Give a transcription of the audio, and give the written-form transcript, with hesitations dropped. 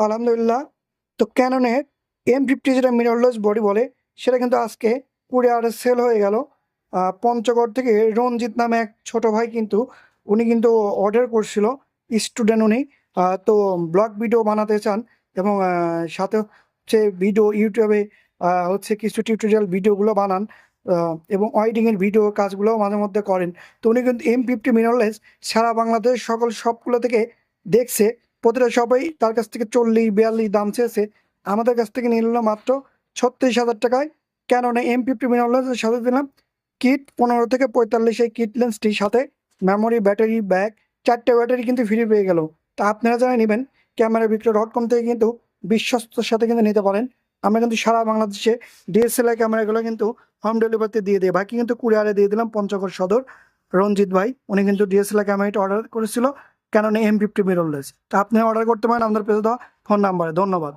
আলহামদুলিল্লাহ। তো ক্যাননের M50 যেটা মিররলেস বডি বলে, সেটা কিন্তু আজকে কুরিয়ারে সেল হয়ে গেল। পঞ্চগড় থেকে রঞ্জিত নামে এক ছোট ভাই কিন্তু উনি কিন্তু অর্ডার করছিল, স্টুডেন্ট উনি। তো ব্লগ ভিডিও বানাতে চান এবং সাথে হচ্ছে ভিডিও ইউটিউবে হচ্ছে কিছু টিউটোরিয়াল ভিডিওগুলো বানান এবং ওয়েডিংয়ের ভিডিও কাজগুলোও মাঝে মধ্যে করেন। তো উনি কিন্তু M50 মিররলেস সারা বাংলাদেশ সকল শপগুলো থেকে দেখছে। প্রতিটা সবাই তার কাছ থেকে 40-42 দাম চেয়েছে, আমাদের কাছ থেকে নিয়ে নিল মাত্র 36,000 টাকায়। কেননা M50 মিররলেসের সাথে দিলাম কিট 15 থেকে 45, এই কিট লেন্সটির সাথে মেমোরি, ব্যাটারি, ব্যাগ, 4টে ব্যাটারি কিন্তু ফ্রি পেয়ে গেল। তা আপনারা যারা নেবেন camerabiক্রয়.com থেকে কিন্তু বিশ্বস্তর সাথে কিন্তু নিতে পারেন। আমরা কিন্তু সারা বাংলাদেশে DSLR ক্যামেরাগুলো কিন্তু হোম ডেলিভারিতে দিয়ে দিই। বাকি কিন্তু কুরিয়ারে দিয়ে দিলাম পঞ্চগড় সদর রঞ্জিত ভাই, উনি কিন্তু DSLR ক্যামেরাটা অর্ডার করেছিল, কেননা M50 মিররলেস। তা আপনি অর্ডার করতে পারেন আমাদের পেজে দেওয়া ফোন নাম্বারে। ধন্যবাদ।